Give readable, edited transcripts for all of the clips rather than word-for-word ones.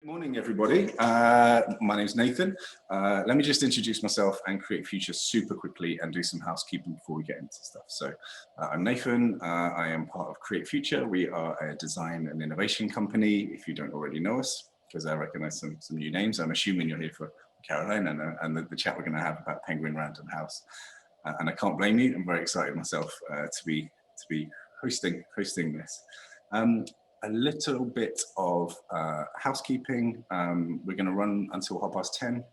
Morning, everybody. My name's Nathan. Let me just introduce myself and CreateFuture super quickly and do some housekeeping before we get into stuff. So I'm Nathan. I am part of CreateFuture. We are a design and innovation company, if you don't already know us, because I recognize some new names. I'm assuming you're here for Caroline and the chat we're going to have about Penguin Random House. And I can't blame you. I'm very excited myself to be hosting this. A little bit of housekeeping. We're going to run until 10:30.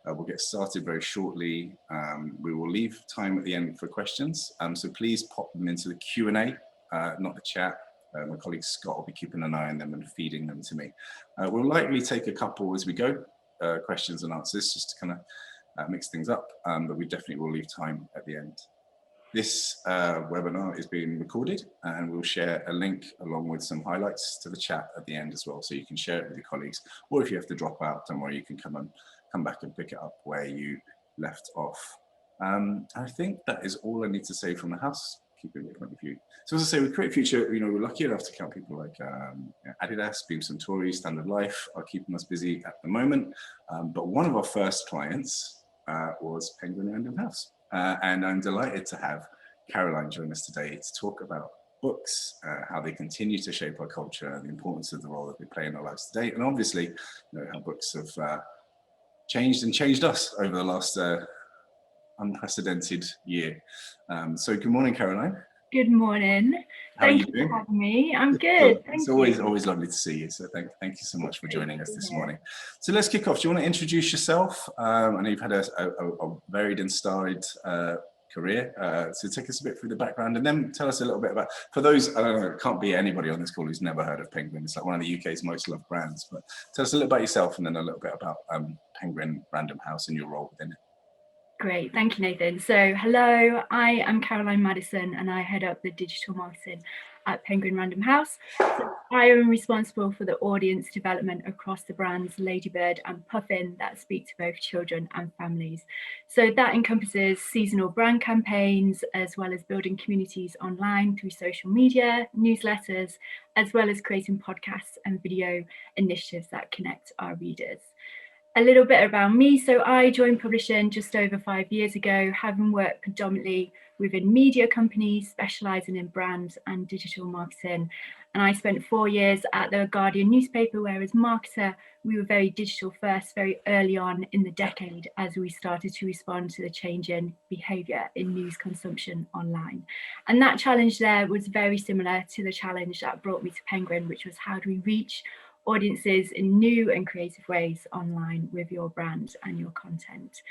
We'll get started very shortly. We will leave time at the end for questions. So please pop them into the Q&A, not the chat. My colleague Scott will be keeping an eye on them and feeding them to me. We'll likely take a couple as we go, questions and answers, just to kind of mix things up. But we definitely will leave time at the end. This webinar is being recorded, and we'll share a link along with some highlights to the chat at the end as well, so you can share it with your colleagues, or if you have to drop out, don't worry, you can come back and pick it up where you left off. I think that is all I need to say from the housekeeping point of view. So as I say, with CreateFuture, we're lucky enough to count people like Adidas, Beam Suntory, Standard Life are keeping us busy at the moment. But one of our first clients was Penguin Random House. And I'm delighted to have Caroline join us today to talk about books, how they continue to shape our culture, and the importance of the role that they play in our lives today, and obviously, how books have changed us over the last unprecedented year. So good morning, Caroline. Good morning. Thank you for having me. I'm good. It's always lovely to see you. So thank you so much for joining us this morning. So let's kick off. Do you want to introduce yourself? I know you've had a varied and storied career. So take us a bit through the background, and then tell us a little bit about, for those, I don't know, it can't be anybody on this call who's never heard of Penguin. It's like one of the UK's most loved brands. But tell us a little about yourself, and then a little bit about Penguin Random House and your role within it. Great, thank you, Nathan. So hello, I am Caroline Maddison, and I head up the digital marketing at Penguin Random House. So I am responsible for the audience development across the brands Ladybird and Puffin that speak to both children and families. So that encompasses seasonal brand campaigns, as well as building communities online through social media, newsletters, as well as creating podcasts and video initiatives that connect our readers. A little bit about me. So I joined publishing just over 5 years ago, having worked predominantly within media companies, specialising in brand and digital marketing. And I spent 4 years at the Guardian newspaper, where as marketer, we were very digital first, very early on in the decade, as we started to respond to the changing behaviour in news consumption online. And that challenge there was very similar to the challenge that brought me to Penguin, which was how do we reach audiences in new and creative ways online with your brand and your content.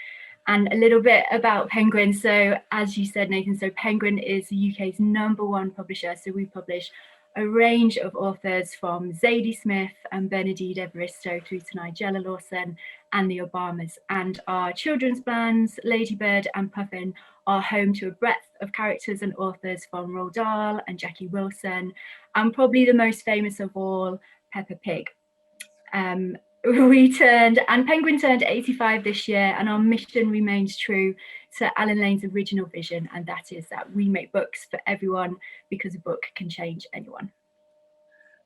And a little bit about Penguin. So as you said, Nathan, so Penguin is the UK's #1 publisher. So we publish a range of authors from Zadie Smith and Bernadette Evaristo through to Nigella Lawson and the Obamas. And our children's brands, Ladybird and Puffin, are home to a breadth of characters and authors from Roald Dahl and Jackie Wilson, and probably the most famous of all, Peppa Pig. Penguin turned 85 this year, and our mission remains true to Alan Lane's original vision, and that is that we make books for everyone, because a book can change anyone.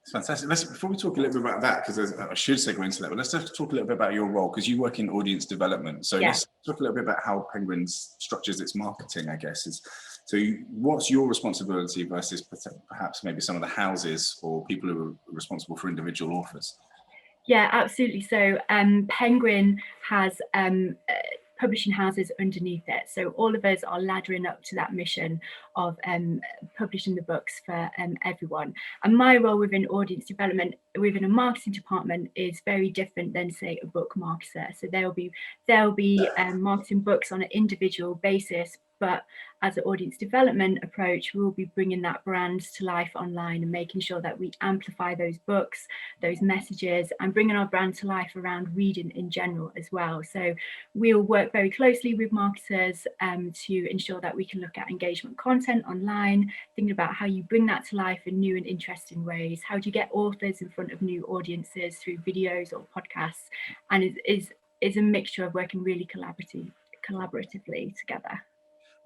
It's fantastic. Before we talk a little bit about that, because I should segue into that, but let's just talk a little bit about your role, because you work in audience development. So let's talk a little bit about how Penguin structures its marketing, I guess. So what's your responsibility versus perhaps maybe some of the houses or people who are responsible for individual authors? Yeah, absolutely. So Penguin has publishing houses underneath it. So all of us are laddering up to that mission of publishing the books for everyone. And my role within audience development, within a marketing department, is very different than, say, a book marketer. So they'll be marketing books on an individual basis, but as an audience development approach, we'll be bringing that brand to life online and making sure that we amplify those books, those messages, and bringing our brand to life around reading in general as well. So we'll work very closely with marketers to ensure that we can look at engagement content online, thinking about how you bring that to life in new and interesting ways. How do you get authors in front of new audiences through videos or podcasts? And it is a mixture of working really collaboratively together.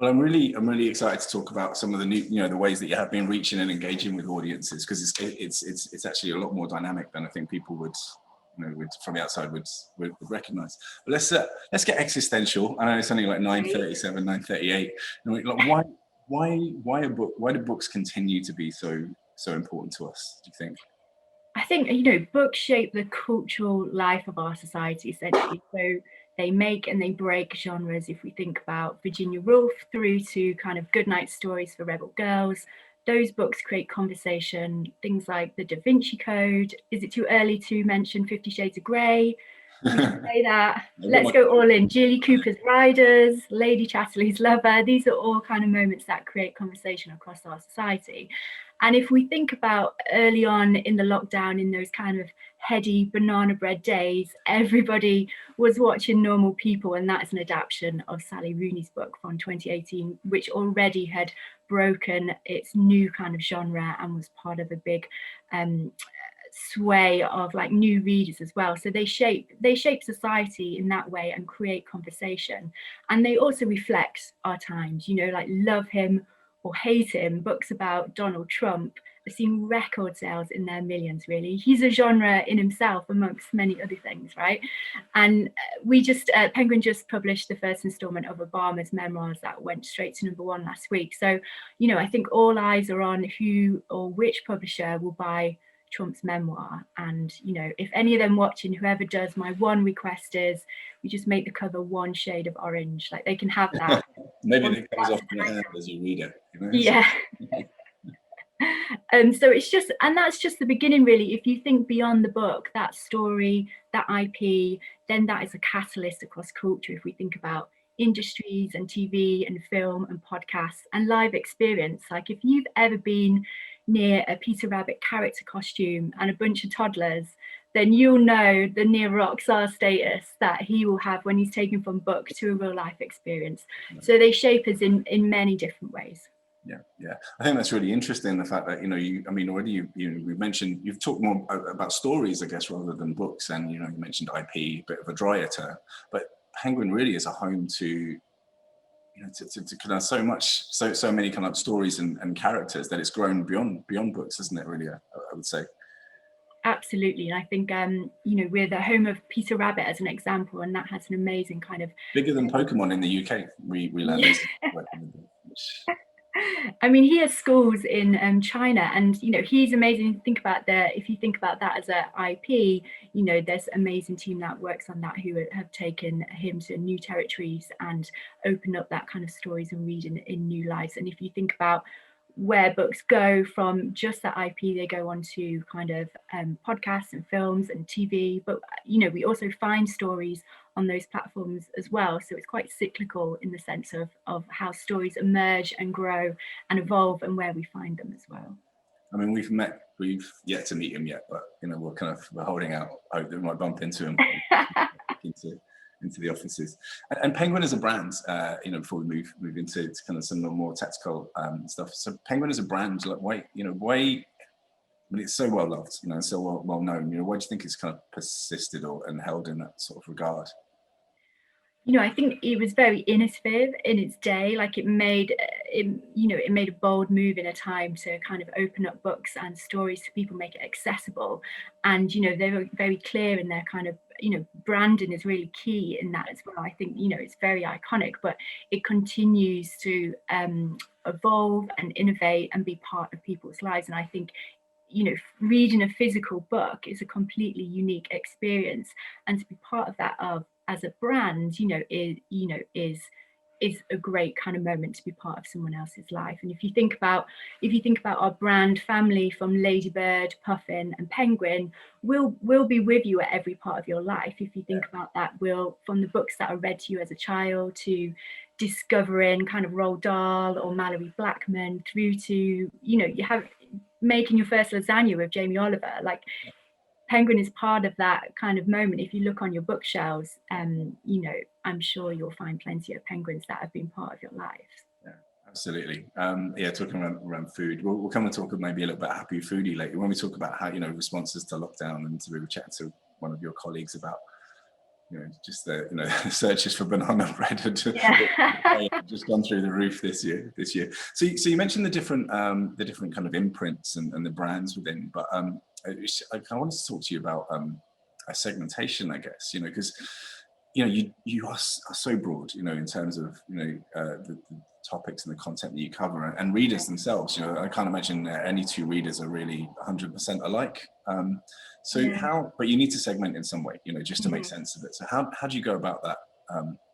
Well, I'm really excited to talk about some of the new, the ways that you have been reaching and engaging with audiences, because it's actually a lot more dynamic than I think people would from the outside would recognise. But let's get existential. I know it's only like 9:37, 9:38. Like why do books continue to be so important to us, do you think? I think, books shape the cultural life of our society, essentially. So they make and they break genres. If we think about Virginia Woolf through to kind of goodnight stories for rebel girls, those books create conversation. Things like the Da Vinci Code. Is it too early to mention 50 Shades of Grey? We can say that. Let's go all in. Julie Cooper's Riders, Lady Chatterley's Lover. These are all kind of moments that create conversation across our society. And if we think about early on in the lockdown, in those kind of heady banana bread days, everybody was watching Normal People, and that's an adaptation of Sally Rooney's book from 2018, which already had broken its new kind of genre and was part of a big sway of like new readers as well. So they shape society in that way and create conversation, and they also reflect our times, like Love Him or Hate Him, books about Donald Trump have seen record sales in their millions. Really, he's a genre in himself amongst many other things, right? And Penguin just published the first installment of Obama's memoirs that went straight to #1 last week. So I think all eyes are on who or which publisher will buy Trump's memoir. And if any of them watching, whoever does, my one request is we just make the cover one shade of orange. Like, they can have that. Maybe it comes off your hand as you read it, yeah. So it's just, and that's just the beginning, really. If you think beyond the book, that story, that IP, then that is a catalyst across culture. If we think about industries and TV and film and podcasts and live experience, like if you've ever been near a Peter Rabbit character costume and a bunch of toddlers, then you'll know the near rock star status that he will have when he's taken from book to a real life experience. So they shape us in many different ways. Yeah. I think that's really interesting, the fact that, we mentioned, you've talked more about stories, I guess, rather than books. And, you mentioned IP, a bit of a drier term, but Penguin really is a home to kind of so many kind of stories and characters that it's grown beyond books, isn't it, really, I would say. Absolutely. And I think, we're the home of Peter Rabbit as an example, and that has an amazing kind of... Bigger than Pokemon in the UK, we learned this. I mean, he has schools in China, and he's amazing. If you think about that as a IP, there's an amazing team that works on that who have taken him to new territories and opened up that kind of stories and reading in new lives. And if you think about where books go from just that IP, they go on to kind of podcasts and films and TV. But we also find stories on those platforms as well. So it's quite cyclical in the sense of how stories emerge and grow and evolve and where we find them as well. I mean, we've yet to meet him yet, but we're holding out hope that we might bump into him into the offices. And Penguin as a brand, before we move into kind of some more tactical stuff. So Penguin as a brand, like why when it's so well loved, so well known, why do you think it's kind of persisted and held in that sort of regard? I think it was very innovative in its day. Like it made a bold move in a time to kind of open up books and stories to people, make it accessible. And, they were very clear in their kind of, branding is really key in that as well. I think, it's very iconic, but it continues to evolve and innovate and be part of people's lives. And I think, reading a physical book is a completely unique experience, and to be part of that as a brand, is a great kind of moment to be part of someone else's life. And if you think about our brand family from Ladybird, Puffin and Penguin, we'll be with you at every part of your life. If you think about that, from the books that are read to you as a child to discovering kind of Roald Dahl or Mallory Blackman, through to you have making your first lasagna with Jamie Oliver. Like, Penguin is part of that kind of moment. If you look on your bookshelves, I'm sure you'll find plenty of penguins that have been part of your life. Yeah, absolutely. Talking around food, we'll come and talk maybe a little bit happy foodie later when we talk about how responses to lockdown, and we were chatting to one of your colleagues about just the searches for banana bread had just gone through the roof this year. So you mentioned the different kind of imprints and the brands within, but I wanted to talk to you about segmentation, I guess, because you are so broad, in terms of the topics and the content that you cover, and readers themselves. I can't imagine any two readers are really 100% alike. But you need to segment in some way, just to make sense of it. So how do you go about that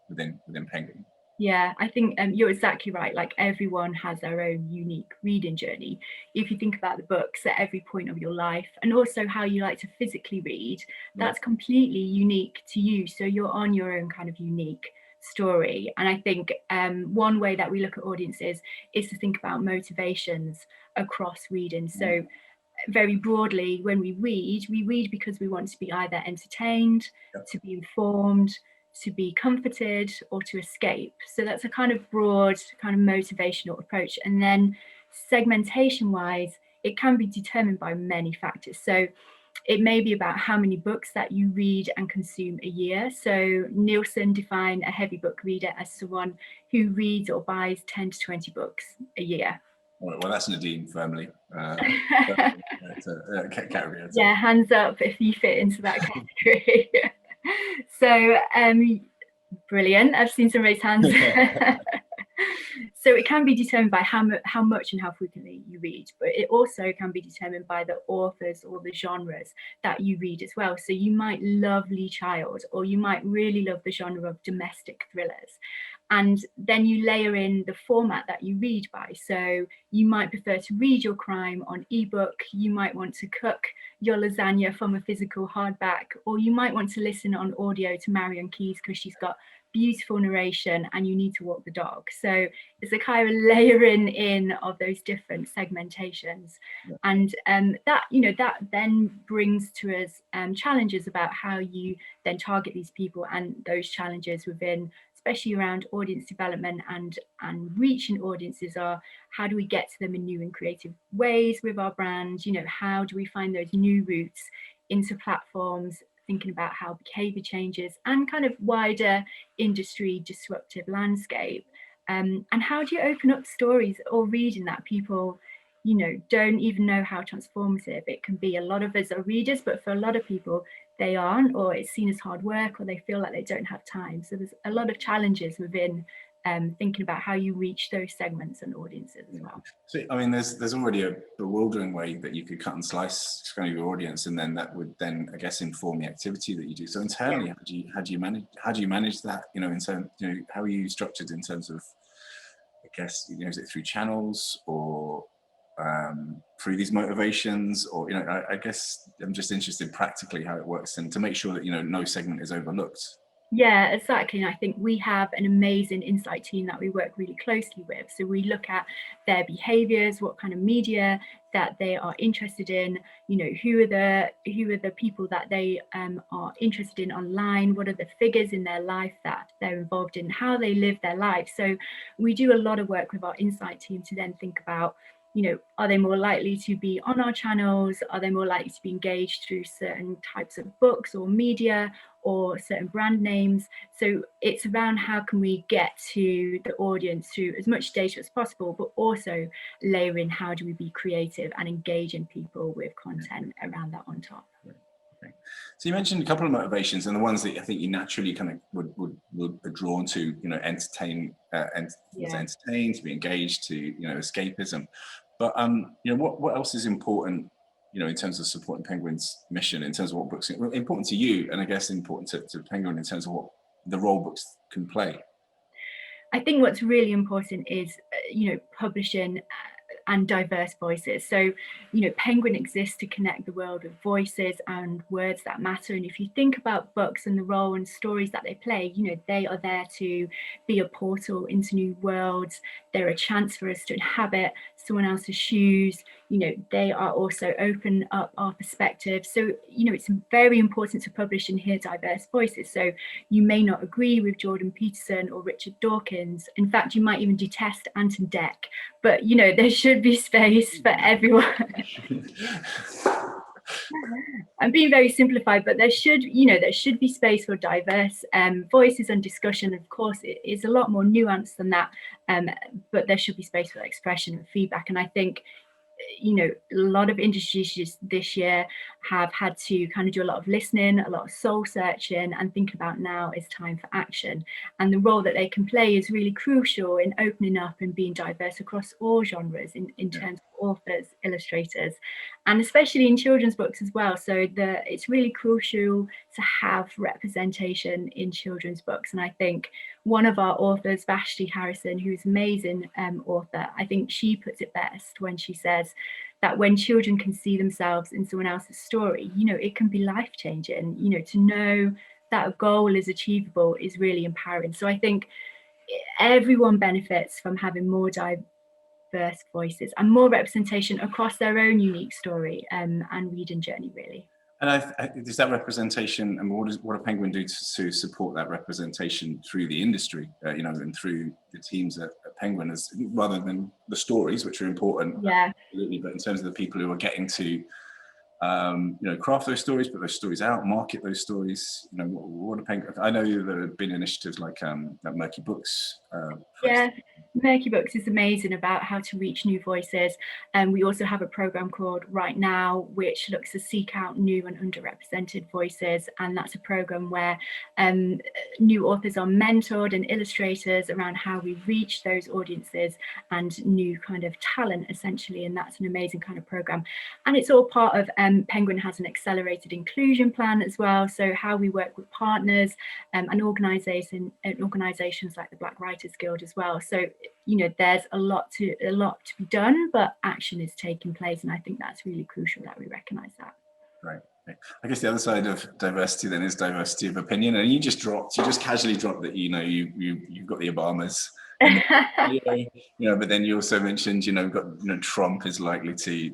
within Penguin? Yeah, I think you're exactly right. Like, everyone has their own unique reading journey. If you think about the books at every point of your life, and also how you like to physically read, that's completely unique to you. So you're on your own kind of unique story. And I think one way that we look at audiences is to think about motivations across reading. So very broadly, when we read because we want to be either entertained, to be informed, to be comforted, or to escape. So that's a kind of broad kind of motivational approach. And then segmentation wise, it can be determined by many factors. So it may be about how many books that you read and consume a year. So Nielsen define a heavy book reader as someone who reads or buys 10 to 20 books a year. Well, that's Nadine firmly. Category. Yeah, hands up if you fit into that category. So brilliant. I've seen some raised hands. So it can be determined by how much and how frequently you read, but it also can be determined by the authors or the genres that you read as well. So you might love Lee Child, or you might really love the genre of domestic thrillers. And then you layer in the format that you read by. So you might prefer to read your crime on ebook, you might want to cook your lasagna from a physical hardback, or you might want to listen on audio to Marion Keyes because she's got beautiful narration and you need to walk the dog. So it's a kind of layering in of those different segmentations. And that then brings to us challenges about how you then target these people, and those challenges within, especially around audience development and reaching audiences, are how do we get to them in new and creative ways with our brand? How do we find those new routes into platforms, thinking about how behavior changes and kind of wider industry disruptive landscape. And how do you open up stories or reading that people don't even know how transformative it can be? A lot of us are readers, but for a lot of people they aren't, or it's seen as hard work, or they feel like they don't have time. So there's a lot of challenges within thinking about how you reach those segments and audiences as well. So I mean, there's already a bewildering way that you could cut and slice kind of your audience, and then that would then, I guess, inform the activity that you do. So internally, how do you manage that? In terms, how are you structured in terms of, I guess, is it through channels or through these motivations, or I guess I'm just interested practically how it works, and to make sure that no segment is overlooked. Yeah, exactly. And I think we have an amazing insight team that we work really closely with. So we look at their behaviors, what kind of media that they are interested in, who are the people that they are interested in online, what are the figures in their life that they're involved in, how they live their life. So we do a lot of work with our insight team to then think about, are they more likely to be on our channels? Are they more likely to be engaged through certain types of books or media or certain brand names? So it's around how can we get to the audience through as much data as possible, but also layer in how do we be creative and engaging people with content around that on top. Okay. So you mentioned a couple of motivations, and the ones that I think you naturally kind of would be drawn to, entertain, to be engaged, to escapism. But what else is important, in terms of supporting Penguin's mission, in terms of what books are important to you, and I guess important to Penguin in terms of what the role books can play? I think what's really important is, publishing and diverse voices. So, Penguin exists to connect the world with voices and words that matter. And if you think about books and the role and stories that they play, they are there to be a portal into new worlds. They're a chance for us to inhabit someone else's shoes. They are also open up our perspective. So, it's very important to publish and hear diverse voices. So you may not agree with Jordan Peterson or Richard Dawkins. In fact, you might even detest Anton Deck, but there should be space for everyone. I'm being very simplified, but there should be space for diverse voices and discussion. Of course, it is a lot more nuanced than that, but there should be space for expression and feedback. And I think a lot of industries this year have had to kind of do a lot of listening, a lot of soul searching, and think about now is time for action. And the role that they can play is really crucial in opening up and being diverse across all genres in terms of authors, illustrators, and especially in children's books as well. So it's really crucial to have representation in children's books. And I think one of our authors, Vashti Harrison, who's an amazing author, I think she puts it best when she says that when children can see themselves in someone else's story, it can be life-changing. To know that a goal is achievable is really empowering. So I think everyone benefits from having more diverse voices and more representation across their own unique story and reading journey, really. And is that representation, and what do Penguin do to support that representation through the industry, and through the teams at Penguin, rather than the stories, which are important, absolutely, but in terms of the people who are getting to, craft those stories, put those stories out, market those stories. What do Penguin? I know there have been initiatives like Murky Books. Murky Books is amazing about how to reach new voices. And we also have a program called Right Now, which looks to seek out new and underrepresented voices. And that's a program where new authors are mentored and illustrators around how we reach those audiences and new kind of talent, essentially. And that's an amazing kind of program. And it's all part of Penguin has an accelerated inclusion plan as well. So how we work with partners and organizations like the Black Writers Guild as well. So there's a lot to be done, but action is taking place, and I think that's really crucial that we recognize that. Right. I guess the other side of diversity then is diversity of opinion, and you just casually dropped that you've got the Obamas, but then you also mentioned we've got Trump is likely to be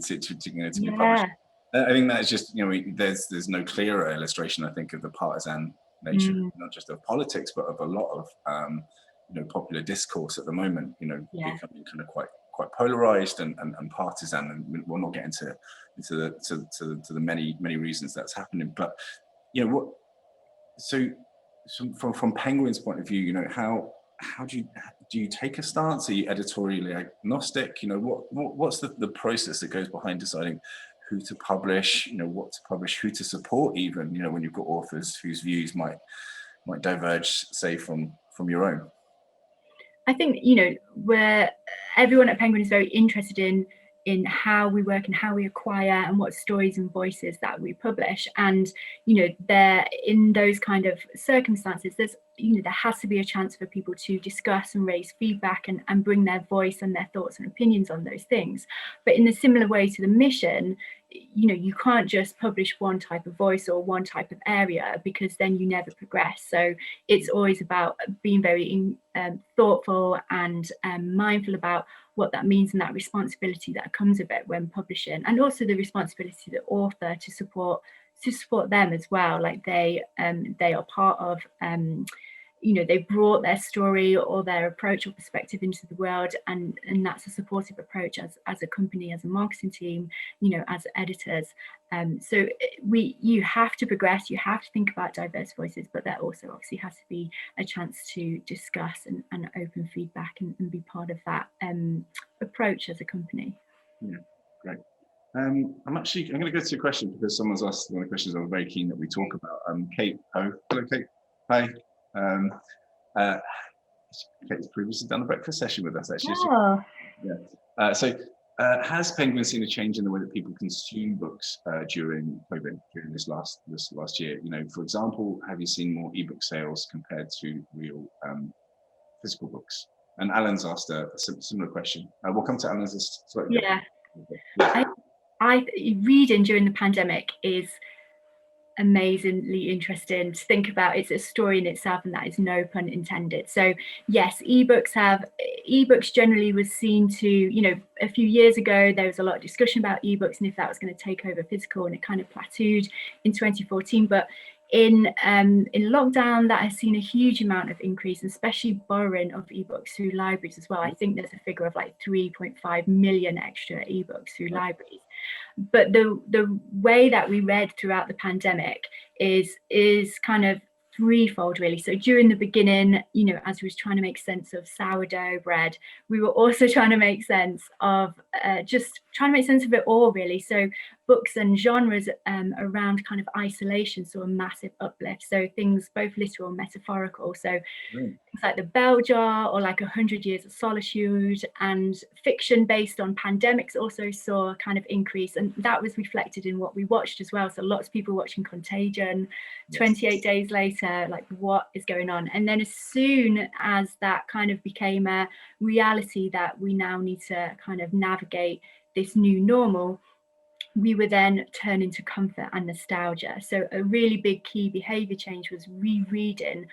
published. I think that's just there's no clearer illustration, I think, of the partisan nature, not just of politics, but of a lot of popular discourse at the moment, becoming kind of quite polarized and partisan, and we'll not get into the many reasons that's happening. But from Penguin's point of view, how do you take a stance? Are you editorially agnostic? What's the process that goes behind deciding who to publish, what to publish, who to support, even when you've got authors whose views might diverge, say, from your own? I think where everyone at Penguin is very interested in how we work and how we acquire and what stories and voices that we publish. And there, in those kind of circumstances, there's there has to be a chance for people to discuss and raise feedback and bring their voice and their thoughts and opinions on those things. But in a similar way to the mission, you can't just publish one type of voice or one type of area, because then you never progress. So it's always about being very thoughtful and mindful about what that means and that responsibility that comes with it when publishing, and also the responsibility of the author to support them as well. Like they are part of they brought their story or their approach or perspective into the world, and that's a supportive approach as a company, as a marketing team, as editors. So you have to progress, you have to think about diverse voices, but there also obviously has to be a chance to discuss and open feedback and be part of that approach as a company. Yeah, great. I'm going to go to a question because someone's asked one of the questions I'm very keen that we talk about. Kate, hello Kate. Hi. Kate's previously done a breakfast session with us, actually. So has Penguin seen a change in the way that people consume books during COVID, during this last year? For example, have you seen more ebook sales compared to real physical books? And Alan's asked a similar question. We'll come to Alan's slightly. I reading during the pandemic is amazingly interesting to think about. It's a story in itself, and that is no pun intended. So yes, ebooks generally was seen to, a few years ago there was a lot of discussion about ebooks and if that was going to take over physical, and it kind of plateaued in 2014. But in lockdown, that has seen a huge amount of increase, especially borrowing of ebooks through libraries as well. I think there's a figure of like 3.5 million extra ebooks through libraries. But the way that we read throughout the pandemic is kind of threefold really. So during the beginning, you know, as we was trying to make sense of sourdough bread, we were also trying to make sense of just trying to make sense of it all really. So books and genres around kind of isolation saw a massive uplift. So things both literal and metaphorical. So it's like the Bell Jar or like 100 Years of Solitude, and fiction based on pandemics also saw a kind of increase, and that was reflected in what we watched as well. So lots of people watching Contagion. 28 days later, like what is going on? And then as soon as that kind of became a reality that we now need to kind of navigate this new normal, we were then turning into comfort and nostalgia. So a really big key behavior change was rereading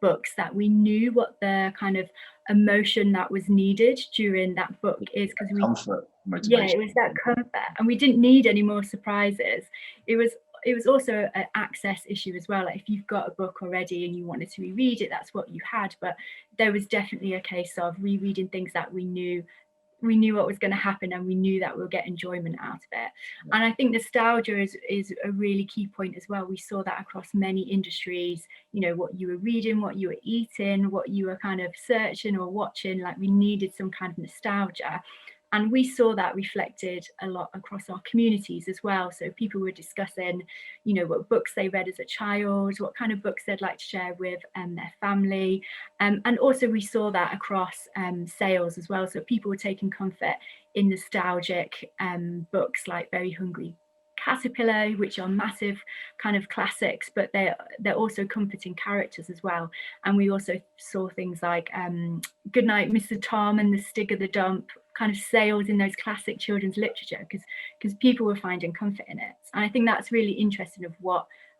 books that we knew what the kind of emotion that was needed during that book is, because we comfort motivation. Yeah, it was that comfort, and we didn't need any more surprises. It was also an access issue as well. Like if you've got a book already and you wanted to reread it, that's what you had. But there was definitely a case of rereading things that we knew what was going to happen, and we knew that we'll get enjoyment out of it. And I think nostalgia is a really key point as well. We saw that across many industries, you know, what you were reading, what you were eating, what you were kind of searching or watching, like we needed some kind of nostalgia. And we saw that reflected a lot across our communities as well. So people were discussing, you know, what books they read as a child, what kind of books they'd like to share with their family. And also we saw that across sales as well. So people were taking comfort in nostalgic books like Very Hungry Caterpillar, which are massive kind of classics, but they're also comforting characters as well. And we also saw things like Goodnight Mr. Tom and The Stig of the Dump kind of sales in those classic children's literature, because people were finding comfort in it. And I think that's really interesting of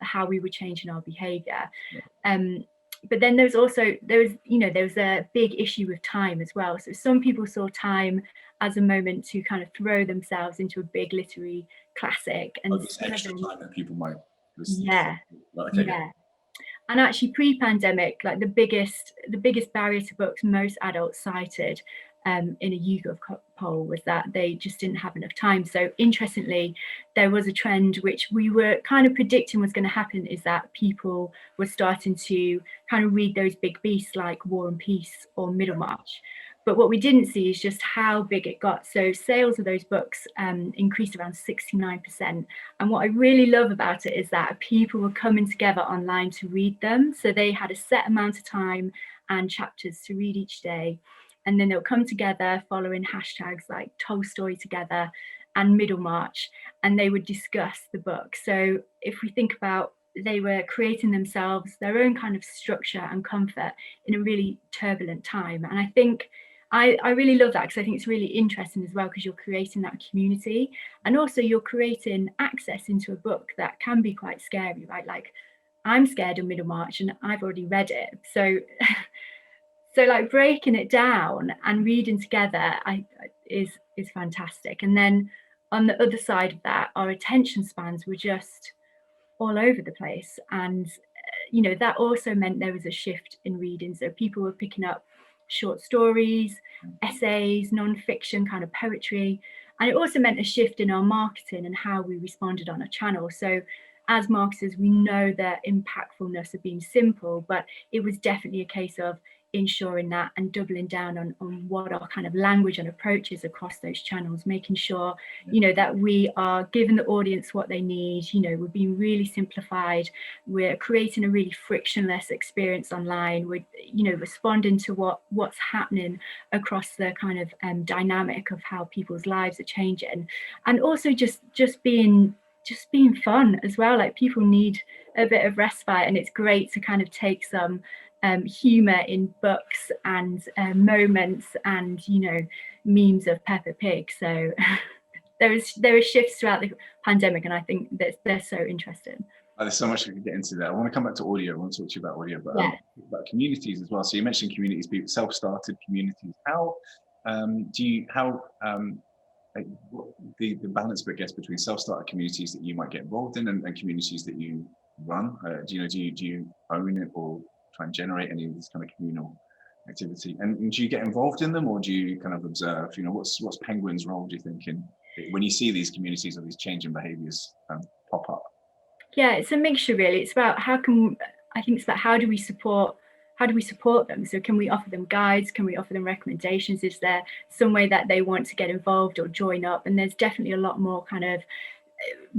how we were changing our behavior. But then there was a big issue with time as well. So some people saw time as a moment to kind of throw themselves into a big literary classic, and this extra time that people might listen. And actually pre-pandemic, like the biggest barrier to books most adults cited in a YouGov poll was that they just didn't have enough time. So interestingly, there was a trend which we were kind of predicting was going to happen, is that people were starting to kind of read those big beasts like War and Peace or Middlemarch. But what we didn't see is just how big it got. So sales of those books increased around 69%. And what I really love about it is that people were coming together online to read them. So they had a set amount of time and chapters to read each day. And then they'll come together following hashtags like Tolstoy together and Middlemarch, and they would discuss the book. So if we think about, they were creating themselves their own kind of structure and comfort in a really turbulent time. And I think I really love that, because I think it's really interesting as well, because you're creating that community, and also you're creating access into a book that can be quite scary, right? Like I'm scared of Middlemarch and I've already read it. So like breaking it down and reading together is fantastic. And then on the other side of that, our attention spans were just all over the place. And, you know, that also meant there was a shift in reading. So people were picking up short stories, essays, non-fiction kind of poetry. And it also meant a shift in our marketing and how we responded on our channel. So as marketers, we know the impactfulness of being simple, but it was definitely a case of ensuring that and doubling down on what our kind of language and approaches across those channels, making sure, you know, that we are giving the audience what they need. You know, we're being really simplified, we're creating a really frictionless experience online, we're, you know, responding to what's happening across the kind of dynamic of how people's lives are changing, and also just being fun as well. Like people need a bit of respite, and it's great to kind of take some humor in books and moments and, you know, memes of Peppa Pig. So there are shifts throughout the pandemic, and I think that they're so interesting. There's so much we can get into there. I want to come back to audio. I want to talk to you about audio, but about communities as well. So you mentioned communities, self-started communities. How the balance, I guess, between self-started communities that you might get involved in and communities that you run? Do you own it or try and generate any of this kind of communal activity? And do you get involved in them, or do you kind of observe? You know, what's Penguin's role, do you think, in when you see these communities or these changing behaviours pop up? Yeah, it's a mixture really. It's about I I think it's about how do we support them? So can we offer them guides? Can we offer them recommendations? Is there some way that they want to get involved or join up? And there's definitely a lot more kind of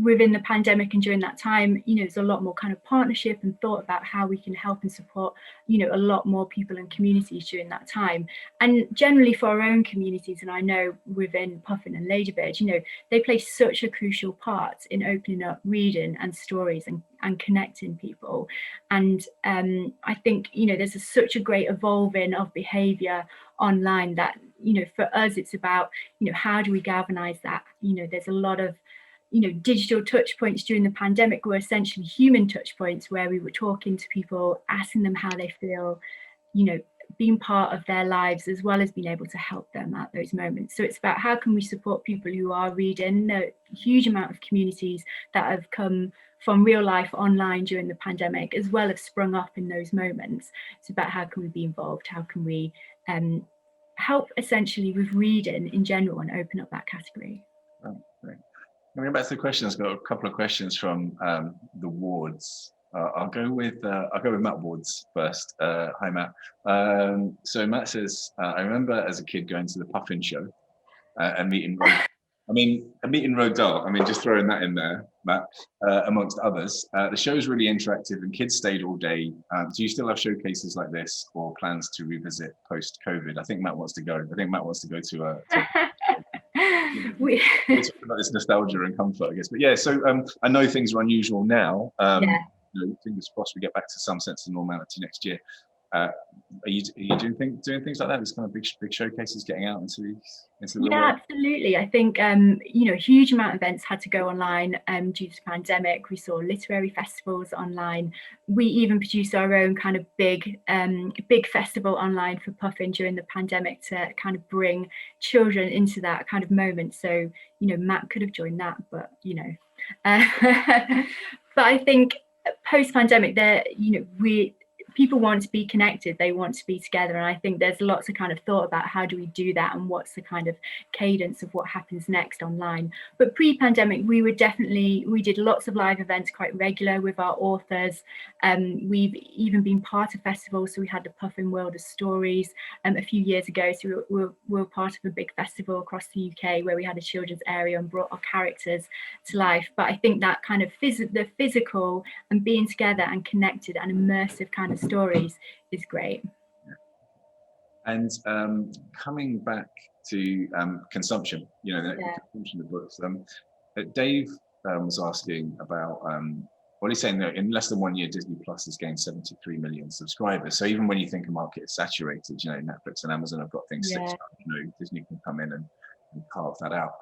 within the pandemic and during that time, there's a lot more kind of partnership and thought about how we can help and support, a lot more people and communities during that time. And generally for our own communities, and I know within Puffin and Ladybird, they play such a crucial part in opening up reading and stories and connecting people. And I think, there's such a great evolving of behavior online that, for us, it's about, how do we galvanize that? There's a lot of digital touch points during the pandemic were essentially human touch points where we were talking to people, asking them how they feel, being part of their lives, as well as being able to help them at those moments. So it's about how can we support people who are reading. The huge amount of communities that have come from real life online during the pandemic, as well as sprung up in those moments. It's about how can we be involved? How can we help essentially with reading in general and open up that category? Right. Going back to the questions, I've got a couple of questions from the wards. I'll go with Matt Wards first. Hi, Matt. So Matt says, I remember as a kid going to the Puffin show and meeting Roald Dahl. Just throwing that in there, Matt, amongst others. The show is really interactive and kids stayed all day. Do you still have showcases like this or plans to revisit post-COVID? I think Matt wants to go. I think Matt wants to go to it's about this nostalgia and comfort, I guess. But yeah, so I know things are unusual now. Fingers crossed we get back to some sense of normality next year. Are you doing things like that? This kind of big showcases, getting out into the world? Yeah, absolutely. I think a huge amount of events had to go online due to the pandemic. We saw literary festivals online. We even produced our own kind of big festival online for Puffin during the pandemic to kind of bring children into that kind of moment. So Matt could have joined that, but but I think post-pandemic, people want to be connected, they want to be together, and I think there's lots of kind of thought about how do we do that and what's the kind of cadence of what happens next online. But pre-pandemic, we did lots of live events quite regular with our authors. We've even been part of festivals, so we had the Puffin World of Stories a few years ago, so we were part of a big festival across the UK where we had a children's area and brought our characters to life. But I think that kind of the physical and being together and connected and immersive kind of stories is great. And coming back to consumption, consumption of books. Dave was asking about, he's saying that in less than 1 year, Disney Plus has gained 73 million subscribers. So even when you think a market is saturated, Netflix and Amazon have got things fixed up, Disney can come in and carve that out.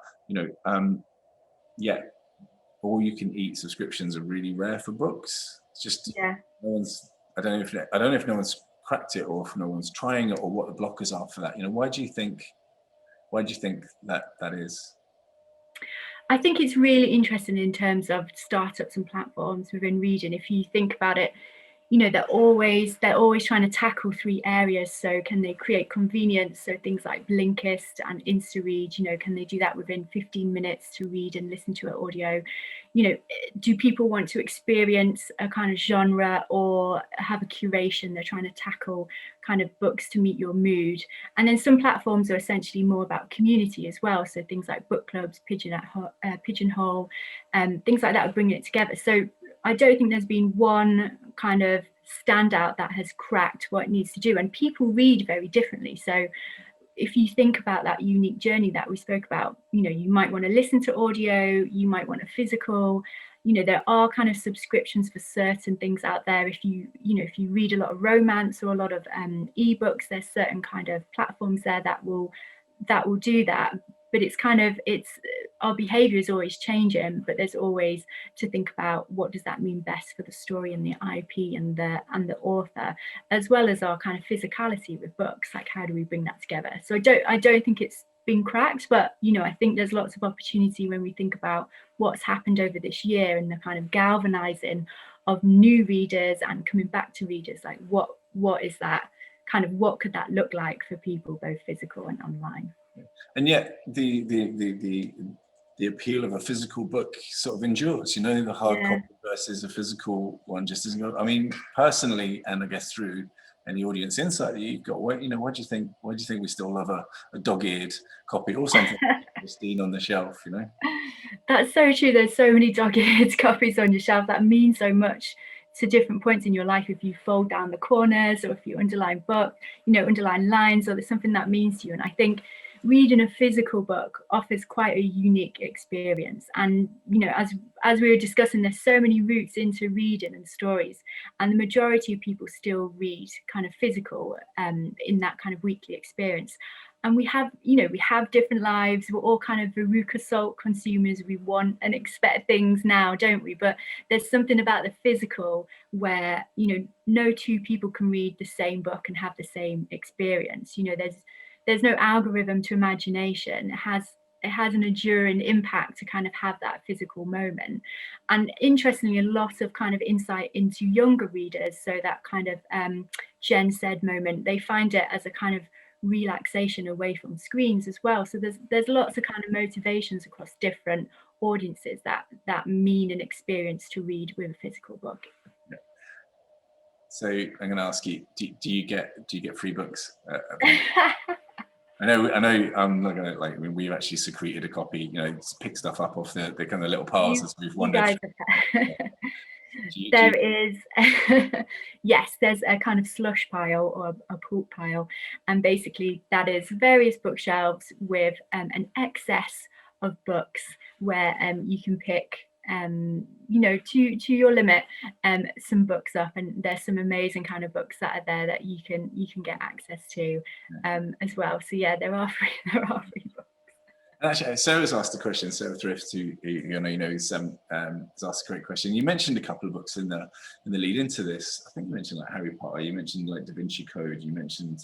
All you can eat subscriptions are really rare for books. It's just I don't know if no one's cracked it or if no one's trying it or what the blockers are for that. Why do you think that is? I think it's really interesting in terms of startups and platforms within reading. If you think about it, they're always trying to tackle three areas. So can they create convenience? So things like Blinkist and InstaRead, can they do that within 15 minutes to read and listen to an audio? Do people want to experience a kind of genre or have a curation? They're trying to tackle kind of books to meet your mood. And then some platforms are essentially more about community as well. So things like book clubs, Pigeonhole, things like that are bringing it together. So I don't think there's been one kind of standout that has cracked what it needs to do. And people read very differently. So if you think about that unique journey that we spoke about, you might want to listen to audio, you might want a physical, there are kind of subscriptions for certain things out there. If you read a lot of romance or a lot of ebooks, there's certain kind of platforms there that will do that. But it's our behavior is always changing, but there's always to think about what does that mean best for the story and the IP and the author, as well as our kind of physicality with books, like how do we bring that together? So I don't think it's been cracked, but I think there's lots of opportunity when we think about what's happened over this year and the kind of galvanizing of new readers and coming back to readers, like what is that kind of, what could that look like for people both physical and online? And yet the appeal of a physical book sort of endures, the hard copy versus a physical one, just as I mean, personally, and I guess through any audience insight that you've got, what, what do you think? Why do you think we still love a dog-eared copy or something pristine on the shelf? That's so true. There's so many dog-eared copies on your shelf that mean so much to different points in your life. If you fold down the corners, or if you underline underline lines, or there's something that means to you. And I think reading a physical book offers quite a unique experience. And as we were discussing, there's so many routes into reading and stories, and the majority of people still read kind of physical in that kind of weekly experience. And we have different lives. We're all kind of Veruca Salt consumers. We want and expect things now, don't we? But there's something about the physical where, no two people can read the same book and have the same experience. There's no algorithm to imagination. It has an enduring impact to kind of have that physical moment. And interestingly, a lot of kind of insight into younger readers, so that kind of Jen said moment, they find it as a kind of relaxation away from screens as well. So there's lots of kind of motivations across different audiences that mean an experience to read with a physical book. So I'm going to ask you, do you get free books? I know. I'm not gonna we've actually secreted a copy. Pick stuff up off the kind of little piles as we've wandered. There is, yes, there's a kind of slush pile or a pulp pile, and basically that is various bookshelves with an excess of books where you can pick to your limit some books up, and there's some amazing kind of books that are there that you can get access to as well. So yeah, there are free books. Actually, Sarah's asked a question. Sarah Thrift, who has asked a great question. You mentioned a couple of books in the lead into this. I think you mentioned Harry Potter. You mentioned Da Vinci Code. You mentioned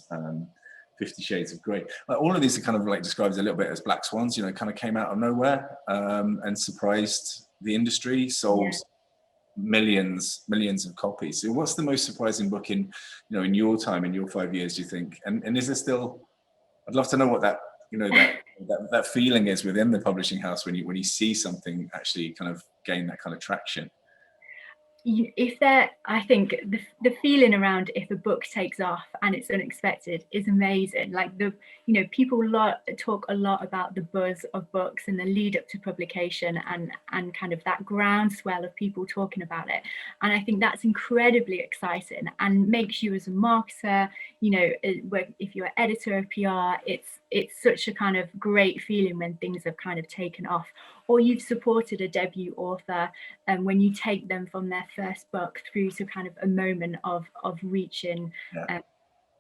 50 Shades of Grey. All of these are kind of described a little bit as black swans. Kind of came out of nowhere and surprised the industry. Sold millions of copies. So, what's the most surprising book in your time, in your 5 years? Do you think? And is there still? I'd love to know what that that feeling is within the publishing house when you see something actually kind of gain that kind of traction. I think the feeling around if a book takes off and it's unexpected is amazing. People talk a lot about the buzz of books and the lead up to publication and kind of that groundswell of people talking about it. And I think that's incredibly exciting and makes you as a marketer, if you're an editor of PR, it's such a kind of great feeling when things have kind of taken off, or you've supported a debut author, and when you take them from their first book through to kind of a moment of reaching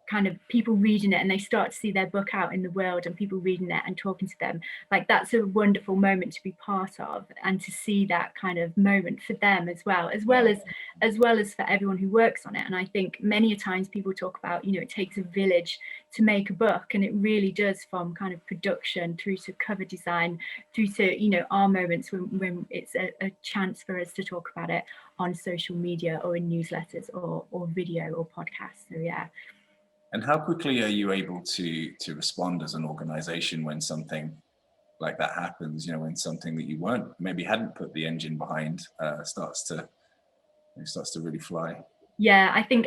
kind of people reading it, and they start to see their book out in the world and people reading it and talking to them. That's a wonderful moment to be part of, and to see that kind of moment for them as well as for everyone who works on it. And I think many times people talk about, it takes a village to make a book, and it really does, from kind of production through to cover design, through to our moments when it's a chance for us to talk about it on social media or in newsletters or video or podcasts. So yeah. And how quickly are you able to respond as an organization when something like that happens? When something that you hadn't put the engine behind starts to really fly? Yeah, I think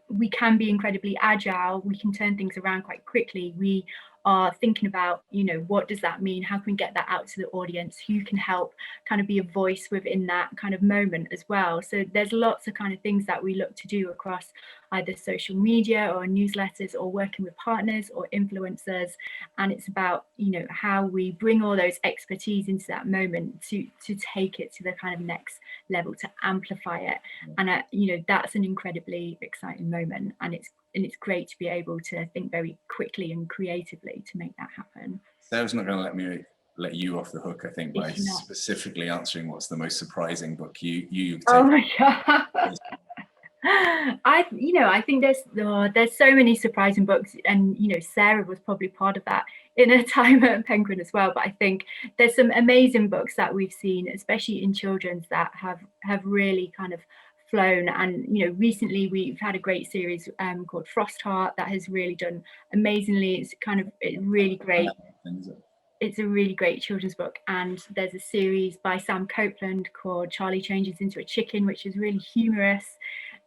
we can be incredibly agile. We can turn things around quite quickly. We are thinking about, what does that mean? How can we get that out to the audience? Who can help kind of be a voice within that kind of moment as well? So there's lots of kind of things that we look to do across either social media or newsletters or working with partners or influencers. And it's about, how we bring all those expertise into that moment to take it to the kind of next level, to amplify it. And, that's an incredibly exciting moment. And it's great to be able to think very quickly and creatively to make that happen. Sarah's not going to let you off the hook, I think, by specifically answering what's the most surprising book you've taken. Oh my God. I think there's so many surprising books, and Sarah was probably part of that in her time at Penguin as well. But I think there's some amazing books that we've seen, especially in children's, that have really kind of flown. And recently we've had a great series called Frostheart that has really done amazingly. It's really great. it's a really great children's book, and there's a series by Sam Copeland called Charlie Changes into a Chicken, which is really humorous,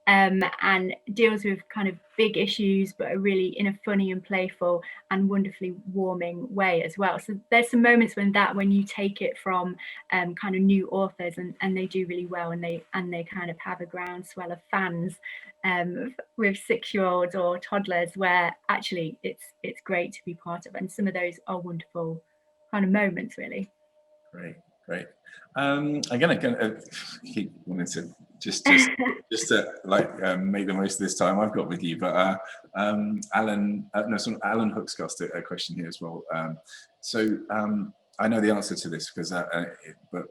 and deals with kind of big issues, but are really in a funny and playful and wonderfully warming way as well. So there's some moments when you take it from kind of new authors, and they do really well, and they kind of have a groundswell of fans with 6-year-olds or toddlers, where actually it's great to be part of, and some of those are wonderful kind of moments, really. Great. Again, I keep wanting to just to make the most of this time I've got with you, but Alan Hook's asked a question here as well. I know the answer to this because, but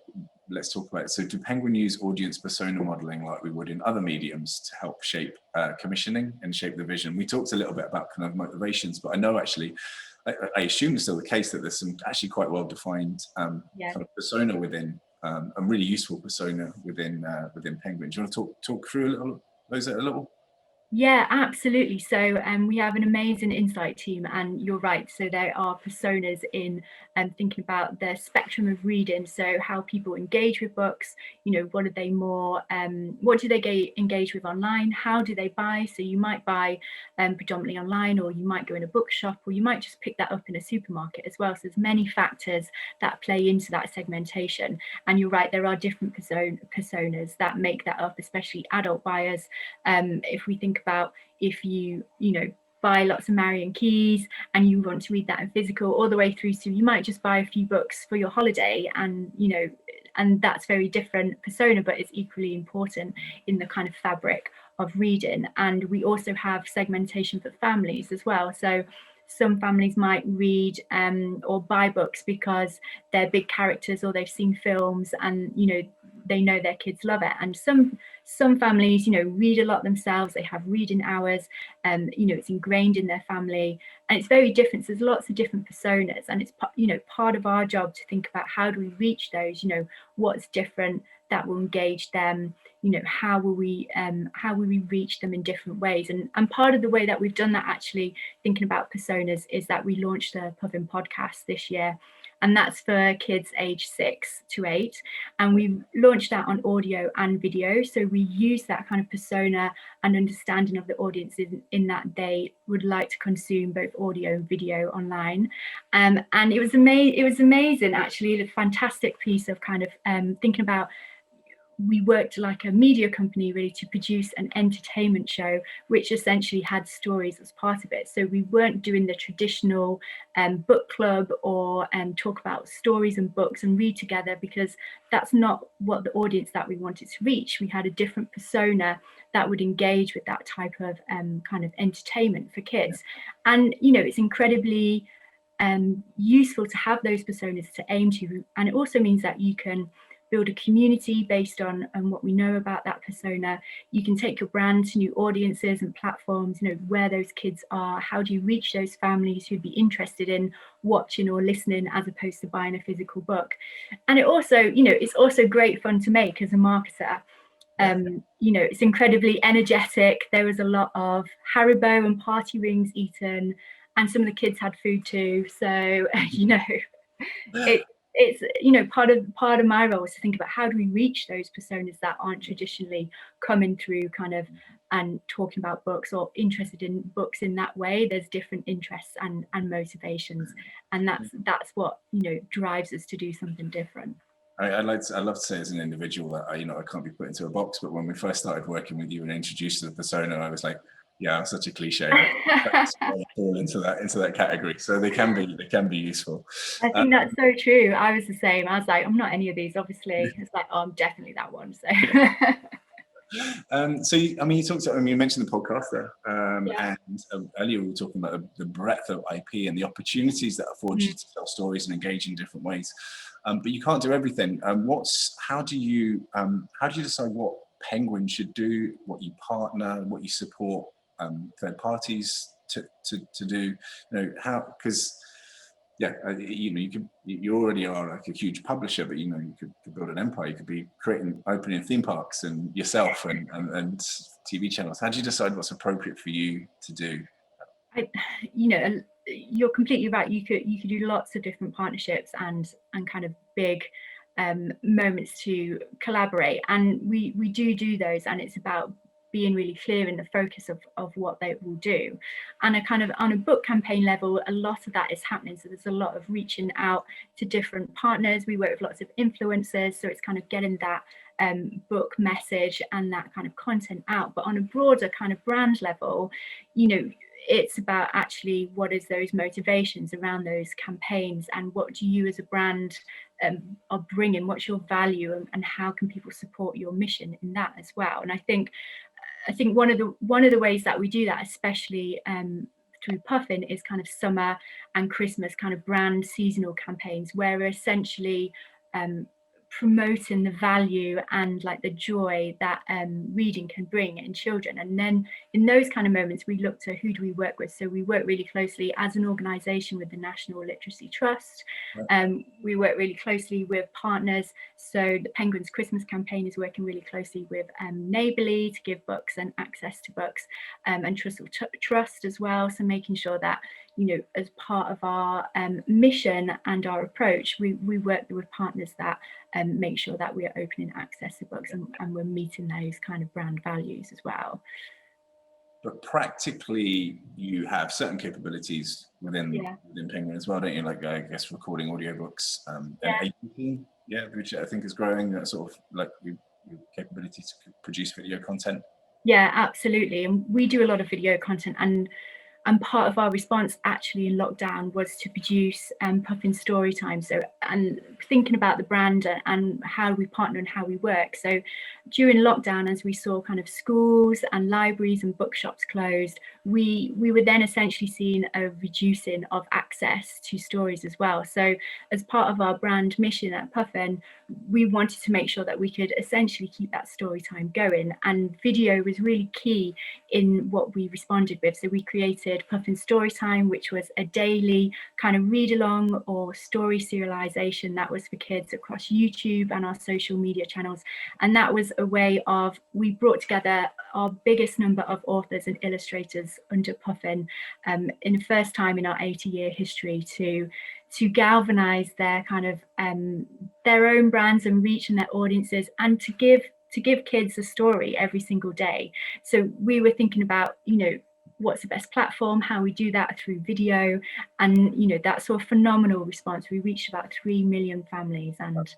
let's talk about it. So, do Penguin use audience persona modeling like we would in other mediums to help shape commissioning and shape the vision? We talked a little bit about kind of motivations, but I know actually, I assume it's still the case that there's some actually quite well-defined kind of persona within, a really useful persona within Penguin. Do you want to talk through those a little? Yeah, absolutely. So we have an amazing insight team, and you're right. So there are personas in thinking about the spectrum of reading. So how people engage with books, what are they more, what do they engage with online? How do they buy? So you might buy predominantly online, or you might go in a bookshop, or you might just pick that up in a supermarket as well. So there's many factors that play into that segmentation. And you're right, there are different personas that make that up, especially adult buyers. If we think about if you buy lots of Marion Keys and you want to read that in physical, all the way through to you might just buy a few books for your holiday, and that's very different persona, but it's equally important in the kind of fabric of reading. And we also have segmentation for families as well. So some families might read or buy books because they're big characters, or they've seen films, and they know their kids love it. And some families read a lot themselves, they have reading hours, it's ingrained in their family, and it's very different. So there's lots of different personas, and it's part of our job to think about how do we reach those, what's different that will engage them, how will we reach them in different ways. And part of the way that we've done that, actually thinking about personas, is that we launched the Puffin Podcast this year, and that's for kids aged 6 to 8, and we launched that on audio and video. So we use that kind of persona and understanding of the audiences in that they would like to consume both audio and video online. And it was amazing, actually, a fantastic piece of kind of thinking about, we worked like a media company really to produce an entertainment show which essentially had stories as part of it. So we weren't doing the traditional book club or talk about stories and books and read together, because that's not what the audience that we wanted to reach. We had a different persona that would engage with that type of kind of entertainment for kids. And it's incredibly useful to have those personas to aim to, and it also means that you can build a community based on what we know about that persona. You can take your brand to new audiences and platforms, where those kids are. How do you reach those families who'd be interested in watching or listening as opposed to buying a physical book? And it also, it's also great fun to make as a marketer. It's incredibly energetic. There was a lot of Haribo and party rings eaten, and some of the kids had food too. So, it's part of my role is to think about how do we reach those personas that aren't traditionally coming through kind of and talking about books or interested in books in that way. There's different interests and motivations, and that's what drives us to do something different. I'd love to say as an individual that I can't be put into a box, but when we first started working with you and introduced the persona, I was like, yeah, I'm such a cliche. I fall into that category. So they can be useful. I think that's so true. I was the same. I was like, I'm not any of these, obviously. It's like, oh, I'm definitely that one. So. You talked about, you mentioned the podcast there, and earlier we were talking about the breadth of IP and the opportunities that afford you to tell stories and engage in different ways. But you can't do everything. How do you decide what Penguin should do, what you partner, what you support third parties to do? Because you already are like a huge publisher, but you could build an empire. You could be opening theme parks and yourself and TV channels. How do you decide what's appropriate for you to do? you're completely right. You could do lots of different partnerships and kind of big moments to collaborate, and we do those, and it's about being really clear in the focus of what they will do. And a kind of on a book campaign level, a lot of that is happening. So there's a lot of reaching out to different partners. We work with lots of influencers, so it's kind of getting that book message and that kind of content out. But on a broader kind of brand level, you know, it's about actually what is those motivations around those campaigns, and what do you as a brand are bringing, what's your value, and how can people support your mission in that as well. And I think one of the ways that we do that, especially through Puffin, is kind of summer and Christmas kind of brand seasonal campaigns, where we're essentially promoting the value and like the joy that reading can bring in children. And then in those kind of moments, we look to who do we work with. So we work really closely as an organisation with the National Literacy Trust. We work really closely with partners. So the Penguins Christmas campaign is working really closely with Neighbourly to give books and access to books, and Trust as well. So making sure that, you know, as part of our mission and our approach, we work with partners that make sure that we are opening access to books, and we're meeting those kind of brand values as well. But practically, you have certain capabilities within Penguin as well, don't you? Like, I guess, recording audiobooks, and APP, which I think is growing, that sort of like your capability to produce video content. Yeah, absolutely. And we do a lot of video content, and part of our response actually in lockdown was to produce Puffin Storytime. So, and thinking about the brand and how we partner and how we work. So during lockdown, as we saw kind of schools and libraries and bookshops closed, we were then essentially seeing a reducing of access to stories as well. So as part of our brand mission at Puffin, we wanted to make sure that we could essentially keep that story time going, and video was really key in what we responded with. So we created Puffin Storytime, which was a daily kind of read along or story serialization that was for kids across YouTube and our social media channels. And that was a way of, we brought together our biggest number of authors and illustrators under Puffin in the first time in our 80-year history to galvanize their kind of their own brands and reach and their audiences, and to give kids a story every single day. So we were thinking about, you know, what's the best platform, how we do that through video, and you know, that sort of phenomenal response. We reached about 3 million families, and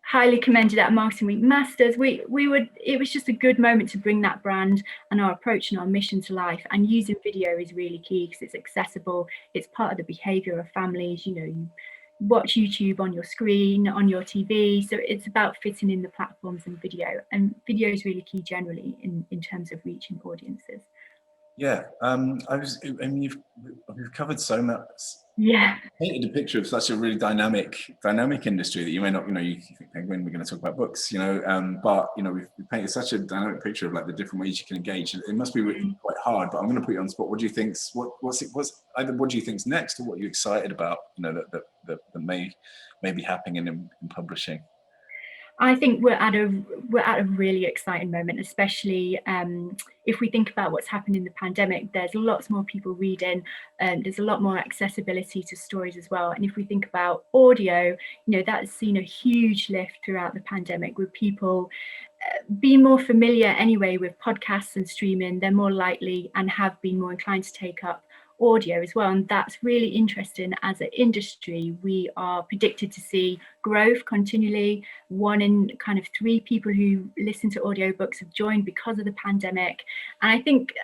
highly commended at Marketing Week Masters. It was just a good moment to bring that brand and our approach and our mission to life. And using video is really key because it's accessible. It's part of the behavior of families. You know, you watch YouTube on your screen, on your TV. So it's about fitting in the platforms and video. And video is really key generally in terms of reaching audiences. Yeah, you've covered so much. Yeah, Painted a picture of such a really dynamic industry that you may not, you know, you think Penguin, we're going to talk about books, you know, but you know, we've painted such a dynamic picture of like the different ways you can engage. It must be really quite hard, but I'm going to put you on the spot. What do you think's either what do you think's next, or what are you excited about, you know, that may be happening in publishing? I think we're at a really exciting moment, especially if we think about what's happened in the pandemic. There's lots more people reading, and there's a lot more accessibility to stories as well. And if we think about audio, you know, that's seen a huge lift throughout the pandemic, with people being more familiar anyway with podcasts and streaming. They're more likely and have been more inclined to take up audio as well, and that's really interesting. As an industry, we are predicted to see growth continually. 1 in kind of 3 people who listen to audiobooks have joined because of the pandemic, and I think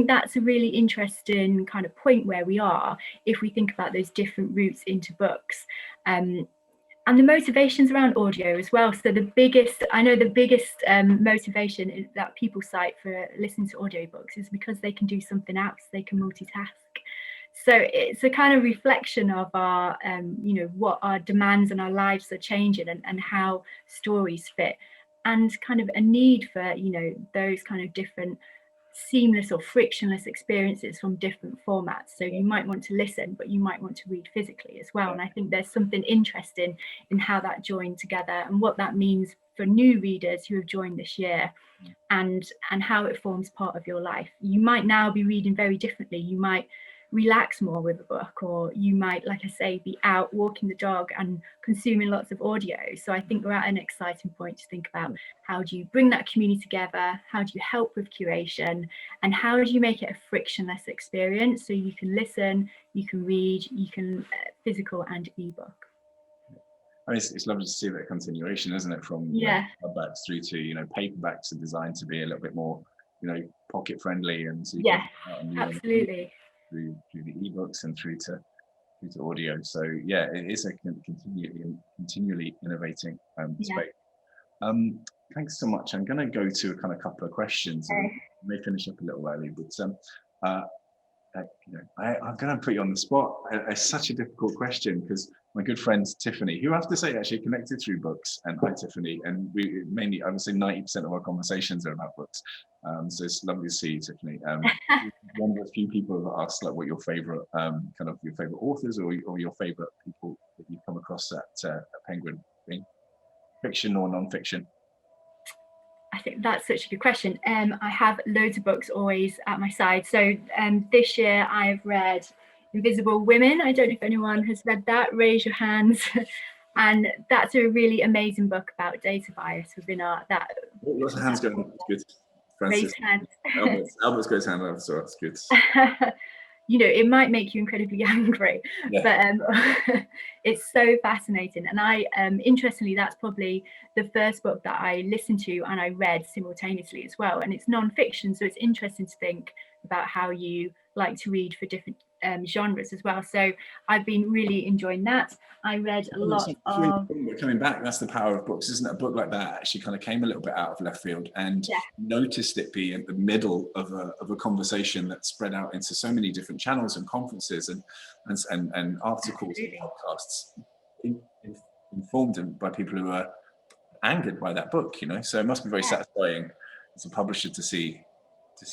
that's a really interesting kind of point where we are if we think about those different routes into books. And the motivations around audio as well. So the biggest motivation that people cite for listening to audiobooks is because they can do something else, they can multitask. So it's a kind of reflection of our, you know, what our demands and our lives are changing, and how stories fit, and kind of a need for, you know, those kind of different seamless or frictionless experiences from different formats. So you might want to listen, but you might want to read physically as well. And I think there's something interesting in how that joined together, and what that means for new readers who have joined this year, and how it forms part of your life. You might now be reading very differently. You might relax more with a book, or you might, like I say, be out walking the dog and consuming lots of audio. So I think we're at an exciting point to think about how do you bring that community together, how do you help with curation, and how do you make it a frictionless experience so you can listen, you can read, you can physical and ebook. I mean, it's lovely to see that continuation, isn't it? From hardbacks through to paperbacks are designed to be a little bit more pocket friendly, and so you can absolutely through the ebooks and through to audio. So yeah, it is a continually innovating space. Thanks so much. I'm going to go to a couple of questions. And we may finish up a little early, but I'm going to put you on the spot. It's such a difficult question because my good friend Tiffany, who I have to say actually connected through books, and hi Tiffany, and we mainly, I would say 90% of our conversations are about books. So it's lovely to see you, Tiffany. One of the few people that asked what your favorite your favorite authors or your favorite people that you've come across at Penguin, fiction or non-fiction. I think that's such a good question. I have loads of books always at my side. So this year I've read Invisible Women. I don't know if anyone has read that. Raise your hands. And that's a really amazing book about data bias within art. Lots of hands going up. It's good. Francis. Raise hands. Albert's got his hand up, so that's good. It might make you incredibly angry, but it's so fascinating. And I, interestingly, that's probably the first book that I listened to and I read simultaneously as well. And it's non-fiction, so it's interesting to think about how you like to read for different genres as well. So I've been really enjoying that. I read a lot of... We're coming back. That's the power of books, isn't it? A book like that actually kind of came a little bit out of left field, and noticed it be in the middle of a conversation that spread out into so many different channels and conferences and articles and podcasts, informed by people who are angered by that book. So it must be very satisfying as a publisher to see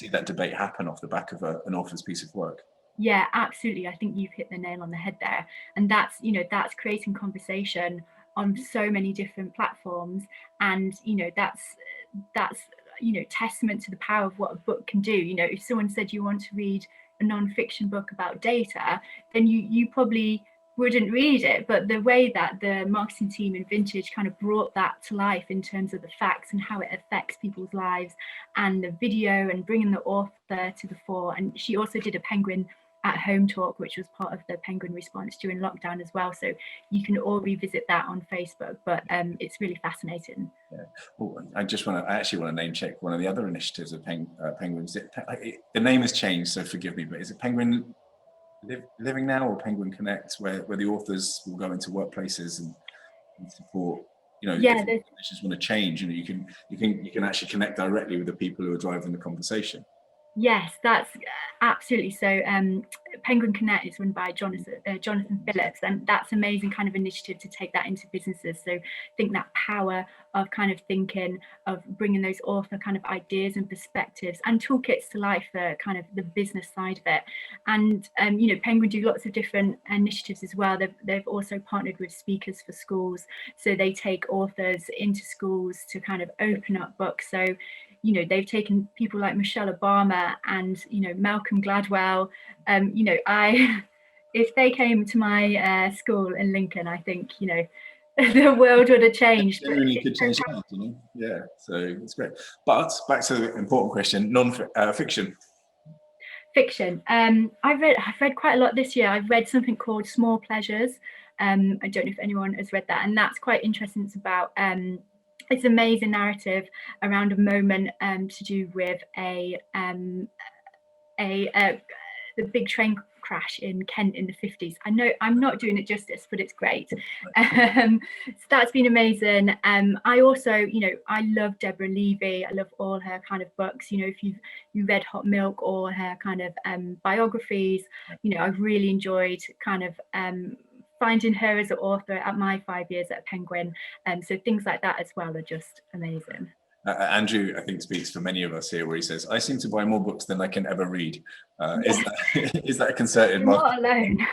that debate happen off the back of an author's piece of work. Yeah, absolutely. I think you've hit the nail on the head there. And that's creating conversation on so many different platforms. And, that's testament to the power of what a book can do. If someone said you want to read a non-fiction book about data, then you probably wouldn't read it. But the way that the marketing team in Vintage kind of brought that to life in terms of the facts and how it affects people's lives, and the video and bringing the author to the fore. And she also did a Penguin at Home talk, which was part of the Penguin response during lockdown as well. So you can all revisit that on Facebook, but it's really fascinating. Yeah. Well, I actually want to name check one of the other initiatives of Penguins. The name has changed, so forgive me, but is it Penguin Living Now or Penguin Connect, where the authors will go into workplaces and support, if just want to change, you can actually connect directly with the people who are driving the conversation. Yes, that's absolutely. So Penguin Connect is run by Jonathan Phillips, and that's amazing kind of initiative to take that into businesses. So I think that power of kind of thinking of bringing those author kind of ideas and perspectives and toolkits to life for kind of the business side of it. And Penguin do lots of different initiatives as well. They've also partnered with Speakers for Schools, so they take authors into schools to kind of open up books. So they've taken people like Michelle Obama and Malcolm Gladwell. If they came to my school in Lincoln, I think the world would have changed. Genuinely could change hands, Yeah, so it's great. But back to the important question: non-fiction. Fiction. I've read quite a lot this year. I've read something called Small Pleasures. I don't know if anyone has read that, and that's quite interesting. It's about it's an amazing narrative around a moment to do with the big train crash in Kent in the 50s. I know I'm not doing it justice, but it's great. So that's been amazing. I also, I love Deborah Levy. I love all her kind of books. If you read Hot Milk or her kind of biographies, I've really enjoyed kind of finding her as an author at my 5 years at Penguin. So things like that as well are just amazing. Andrew, I think, speaks for many of us here, where he says, I seem to buy more books than I can ever read. Is that a concerted market? You're not alone.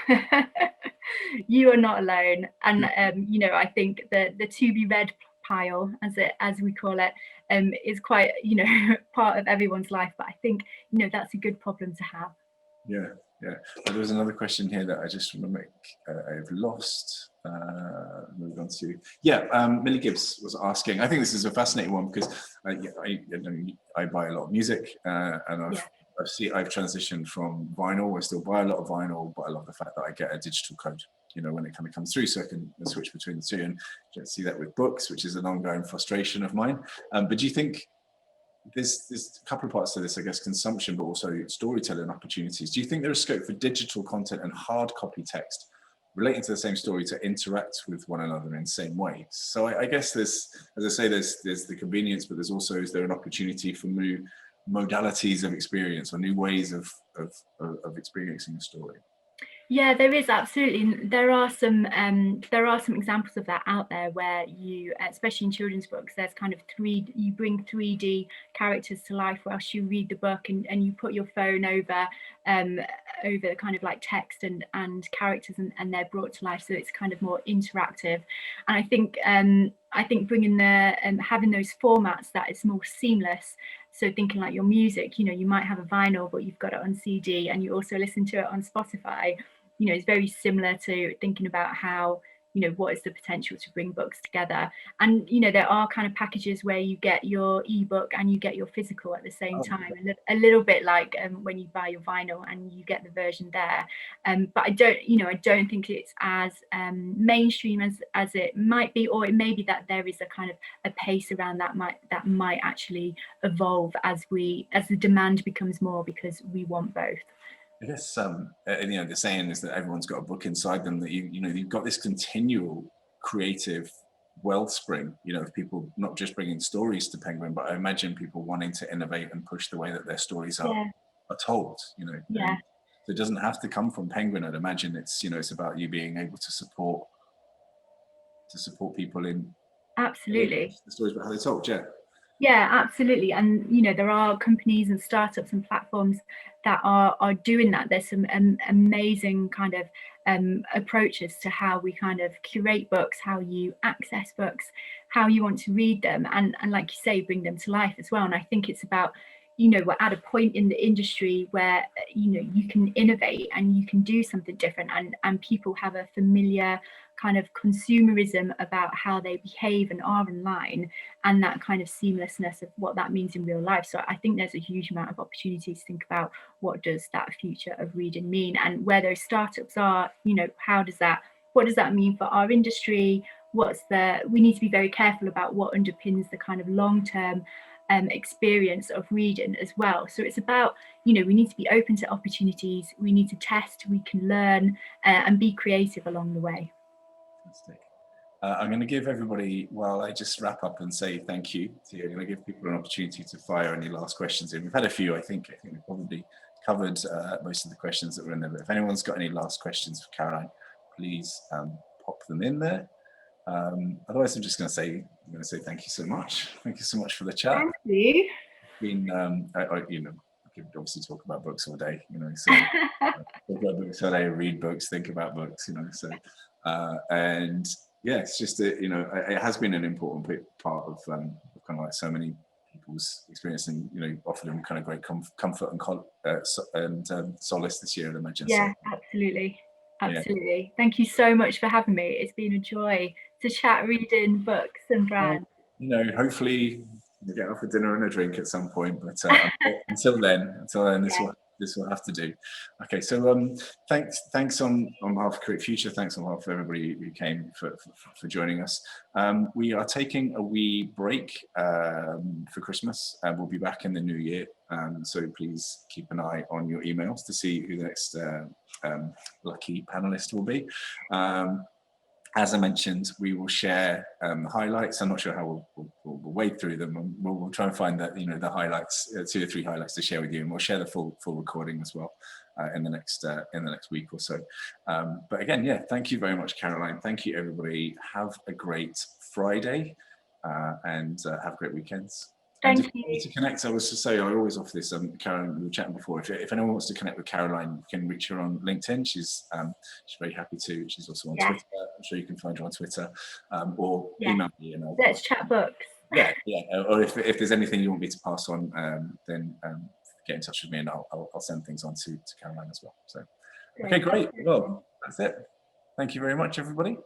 You are not alone. And, I think the to be read pile, as we call it, is quite, part of everyone's life. But I think, that's a good problem to have. Yeah. Yeah, but there was another question here that I just want to make. I've lost. Moved on to Millie Gibbs was asking. I think this is a fascinating one because I buy a lot of music and I've transitioned from vinyl. I still buy a lot of vinyl, but I love the fact that I get a digital code, when it kind of comes through, so I can switch between the two. And you see that with books, which is an ongoing frustration of mine. But do you think there's a couple of parts to this, I guess, consumption, but also storytelling opportunities. Do you think there is scope for digital content and hard copy text relating to the same story to interact with one another in the same way? So I guess there's, as I say, there's the convenience, but there's also, is there an opportunity for new modalities of experience or new ways of experiencing a story? Yeah, there is absolutely. There are some examples of that out there where you, especially in children's books, there's kind of you bring 3D characters to life whilst you read the book, and you put your phone over kind of like text and characters, and they're brought to life, so it's kind of more interactive. And I think bringing having those formats that is more seamless. So thinking like your music, you might have a vinyl, but you've got it on CD, and you also listen to it on Spotify. It's very similar to thinking about how, what is the potential to bring books together. And, there are kind of packages where you get your ebook and you get your physical at the same time, a little bit like when you buy your vinyl and you get the version there. But I don't think it's as mainstream as it might be, or it may be that there is a kind of a pace around that might actually evolve as the demand becomes more, because we want both. I guess the saying is that everyone's got a book inside them, that you've got this continual creative wellspring, of people not just bringing stories to Penguin, but I imagine people wanting to innovate and push the way that their stories are told. Yeah. So it doesn't have to come from Penguin. I'd imagine it's it's about you being able to support people in absolutely the stories about how they're told. Yeah, absolutely. And there are companies and startups and platforms that are doing that. There's some amazing kind of approaches to how we kind of curate books, how you access books, how you want to read them, and like you say, bring them to life as well. And I think it's about, we're at a point in the industry where you can innovate and you can do something different, and people have a familiar kind of consumerism about how they behave and are online, and that kind of seamlessness of what that means in real life. So I think there's a huge amount of opportunity to think about what does that future of reading mean, and where those startups are, what does that mean for our industry? We need to be very careful about what underpins the kind of long-term experience of reading as well. So it's about, we need to be open to opportunities, we need to test, we can learn and be creative along the way. Fantastic. I'm going to give everybody, while I just wrap up and say thank you to you, I'm going to give people an opportunity to fire any last questions in. We've had a few, I think we've probably covered most of the questions that were in there, but if anyone's got any last questions for Caroline, please pop them in there. Otherwise, I'm just going to say thank you so much. Thank you so much for the chat. Thank you. I could obviously talk about books all day, so talk about books all day, read books, think about books, so and yeah, it's just it has been an important part of kind of like so many people's experience, and offer them kind of great comfort and solace this year, I'd imagine. Yeah, so, absolutely. Yeah. Thank you so much for having me. It's been a joy to chat reading books and brands. Hopefully we'll get off for dinner and a drink at some point, but until then this will have to do. Okay, so thanks on behalf of CreateFuture, thanks on behalf of everybody who came for joining us. We are taking a wee break for Christmas, and we'll be back in the new year, so please keep an eye on your emails to see who the next lucky panelist will be. As I mentioned, we will share the highlights. I'm not sure how we'll wade through them. We'll try and find that the highlights, 2 or 3 highlights to share with you, and we'll share the full recording as well in the next week or so. But again, thank you very much, Caroline. Thank you, everybody. Have a great Friday and have great weekends. Thank you. To connect, I was to say, I always offer this. Caroline, we were chatting before. If anyone wants to connect with Caroline, you can reach her on LinkedIn. She's very happy to. She's also on Twitter. I'm sure you can find her on Twitter, or email me. Let's chat books. Yeah. Or if there's anything you want me to pass on, then get in touch with me, and I'll send things on to Caroline as well. So, Great. okay, great. Well, that's it. Thank you very much, everybody.